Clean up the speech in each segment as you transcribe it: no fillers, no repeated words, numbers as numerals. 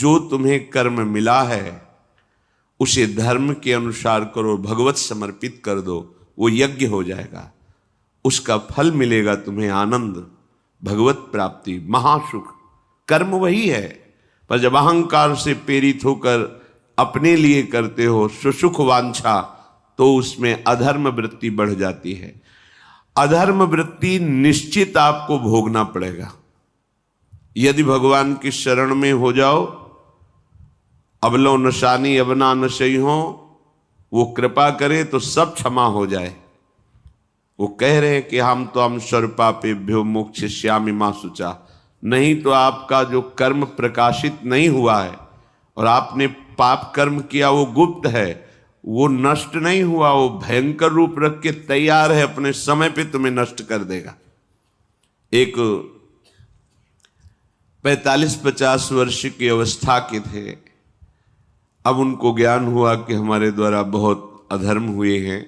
जो तुम्हें कर्म मिला है उसे धर्म के अनुसार करो, भगवत समर्पित कर दो, वो यज्ञ हो जाएगा, उसका फल मिलेगा तुम्हें आनंद, भगवत प्राप्ति, महासुख। कर्म वही है, पर जब अहंकार से प्रेरित होकर अपने लिए करते हो सुसुख वांछा, तो उसमें अधर्म वृत्ति बढ़ जाती है। अधर्म वृत्ति निश्चित आपको भोगना पड़ेगा। यदि भगवान की शरण में हो जाओ, अबलो नशानी अबना नशई हो, वो कृपा करे तो सब क्षमा हो जाए। वो कह रहे हैं कि हम तो हम स्वरूपापेभ्यो मोक्षयिष्यामि मा शुचा, नहीं तो आपका जो कर्म प्रकाशित नहीं हुआ है और आपने पाप कर्म किया वो गुप्त है, वो नष्ट नहीं हुआ, वो भयंकर रूप रख के तैयार है, अपने समय पे तुम्हें नष्ट कर देगा। एक 45-50 वर्ष की अवस्था के थे, अब उनको ज्ञान हुआ कि हमारे द्वारा बहुत अधर्म हुए हैं,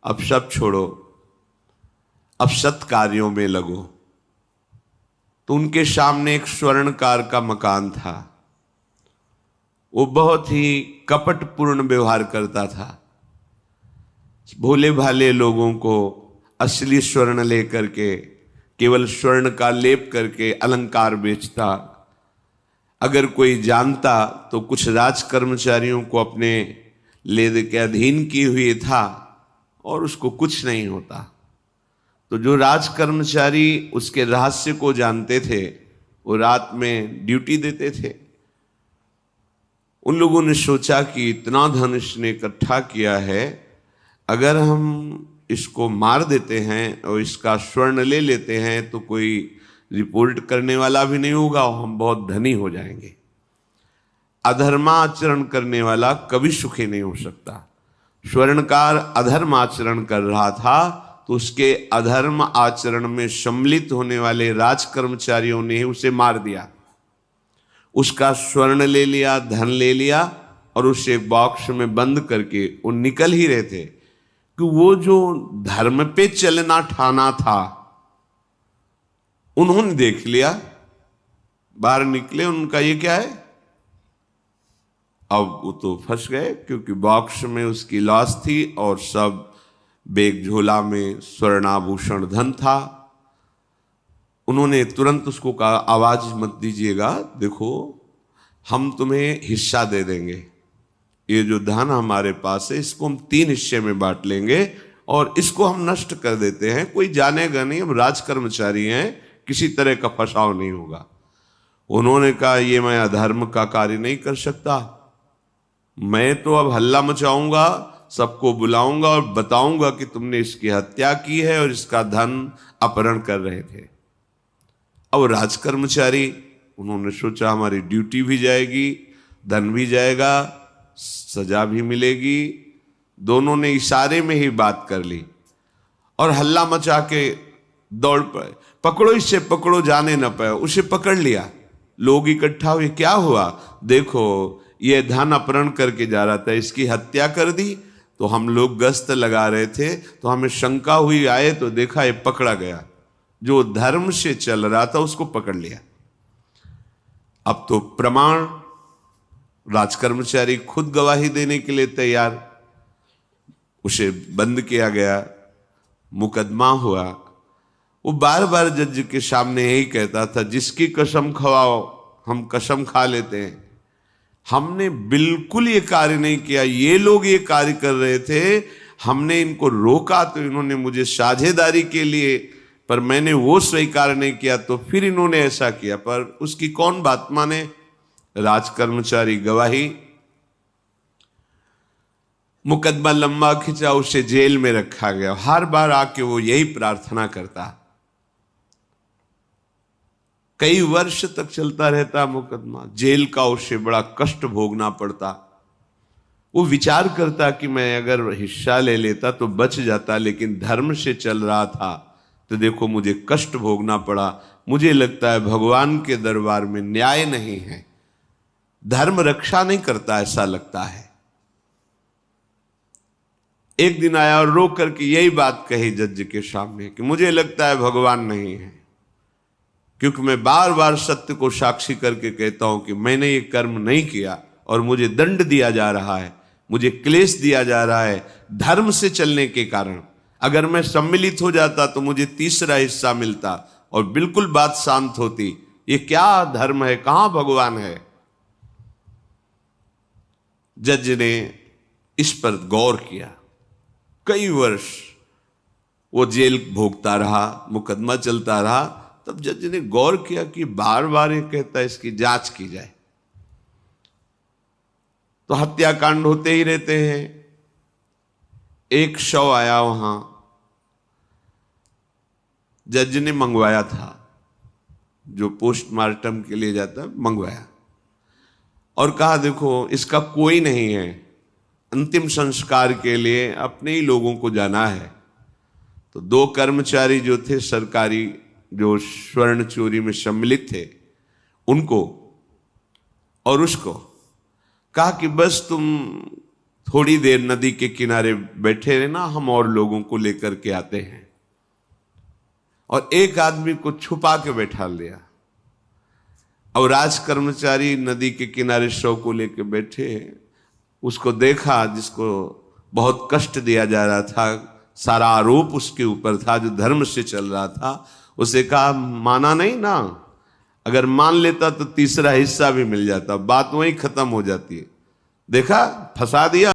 अब सब छोड़ो, अब सत् कार्यों में लगो। तो उनके सामने एक स्वर्णकार का मकान था। वो बहुत ही कपटपूर्ण व्यवहार करता था, भोले भाले लोगों को असली स्वर्ण लेकर के केवल स्वर्ण का लेप करके अलंकार बेचता। अगर कोई जानता तो कुछ राज कर्मचारियों को अपने ले के अधीन किए हुए था और उसको कुछ नहीं होता। तो जो राज कर्मचारी उसके रहस्य को जानते थे वो रात में ड्यूटी देते थे। उन लोगों ने सोचा कि इतना धन इसने इकट्ठा किया है, अगर हम इसको मार देते हैं और इसका स्वर्ण ले लेते हैं तो कोई रिपोर्ट करने वाला भी नहीं होगा और हम बहुत धनी हो जाएंगे। अधर्माचरण करने वाला कभी सुखी नहीं हो सकता। स्वर्णकार अधर्म आचरण कर रहा था तो उसके अधर्म आचरण में सम्मिलित होने वाले राज कर्मचारियों ने उसे मार दिया, उसका स्वर्ण ले लिया, धन ले लिया और उसे बॉक्स में बंद करके वो निकल ही रहे थे कि वो जो धर्म पे चलना ठाना था उन्होंने देख लिया। बाहर निकले, उनका ये क्या है, अब वो तो फंस गए क्योंकि बॉक्स में उसकी लाश थी और सब बैग झोला में स्वर्णाभूषण धन था। उन्होंने तुरंत उसको कहा, आवाज मत दीजिएगा, देखो हम तुम्हें हिस्सा दे देंगे, ये जो धन हमारे पास है इसको हम 3 हिस्से में बांट लेंगे और इसको हम नष्ट कर देते हैं, कोई जानेगा नहीं, हम राज कर्मचारी हैं, किसी तरह का फसाव नहीं होगा। उन्होंने कहा, ये मैं अधर्म का कार्य नहीं कर सकता, मैं तो अब हल्ला मचाऊंगा, सबको बुलाऊंगा और बताऊंगा कि तुमने इसकी हत्या की है और इसका धन अपहरण कर रहे थे। अब राज कर्मचारी, उन्होंने सोचा हमारी ड्यूटी भी जाएगी, धन भी जाएगा, सजा भी मिलेगी। दोनों ने इशारे में ही बात कर ली और हल्ला मचा के दौड़ पड़े, पकड़ो इसे, पकड़ो, जाने न पाए। उसे पकड़ लिया, लोग इकट्ठा हुए, क्या हुआ, देखो ये धन अपहरण करके जा रहा था, इसकी हत्या कर दी। तो हम लोग गश्त लगा रहे थे तो हमें शंका हुई, आए तो देखा ये पकड़ा गया, जो धर्म से चल रहा था उसको पकड़ लिया। अब तो प्रमाण, राजकर्मचारी खुद गवाही देने के लिए तैयार, उसे बंद किया गया, मुकदमा हुआ। वो बार बार जज के सामने यही कहता था, जिसकी कसम खवाओ हम कसम खा लेते हैं, हमने बिल्कुल ये कार्य नहीं किया, ये लोग ये कार्य कर रहे थे, हमने इनको रोका तो इन्होंने मुझे साझेदारी के लिए, पर मैंने वो स्वीकार नहीं किया तो फिर इन्होंने ऐसा किया। पर उसकी कौन बात माने, राजकर्मचारी गवाही। मुकदमा लंबा खिंचा, उसे जेल में रखा गया। हर बार आके वो यही प्रार्थना करता, कई वर्ष तक चलता रहता मुकदमा, जेल का उसे बड़ा कष्ट भोगना पड़ता। वो विचार करता कि मैं अगर हिस्सा ले लेता तो बच जाता, लेकिन धर्म से चल रहा था तो देखो मुझे कष्ट भोगना पड़ा। मुझे लगता है भगवान के दरबार में न्याय नहीं है, धर्म रक्षा नहीं करता, ऐसा लगता है। एक दिन आया और रो करके यही बात कही जज के सामने कि मुझे लगता है भगवान नहीं है, क्योंकि मैं बार बार सत्य को साक्षी करके कहता हूं कि मैंने ये कर्म नहीं किया और मुझे दंड दिया जा रहा है, मुझे क्लेश दिया जा रहा है धर्म से चलने के कारण। अगर मैं सम्मिलित हो जाता तो मुझे तीसरा हिस्सा मिलता और बिल्कुल बात शांत होती। ये क्या धर्म है, कहां भगवान है? जज ने इस पर गौर किया। कई वर्ष वो जेल भोगता रहा, मुकदमा चलता रहा। तब जज ने गौर किया कि बार बार ये कहता है, इसकी जांच की जाए। तो हत्याकांड होते ही रहते हैं। एक शव आया वहां, जज ने मंगवाया था, जो पोस्टमार्टम के लिए जाता है, मंगवाया और कहा देखो इसका कोई नहीं है, अंतिम संस्कार के लिए अपने ही लोगों को जाना है। तो 2 कर्मचारी जो थे सरकारी, जो स्वर्ण चोरी में सम्मिलित थे, उनको और उसको कहा कि बस तुम थोड़ी देर नदी के किनारे बैठे रहना, हम और लोगों को लेकर के आते हैं। और एक आदमी को छुपा के बैठा लिया और राज कर्मचारी नदी के किनारे शव को लेकर बैठे। उसको देखा जिसको बहुत कष्ट दिया जा रहा था, सारा आरोप उसके ऊपर था, जो धर्म से चल रहा था। उसे कहा माना नहीं ना, अगर मान लेता तो तीसरा हिस्सा भी मिल जाता, बात वहीं खत्म हो जाती है। देखा, फंसा दिया।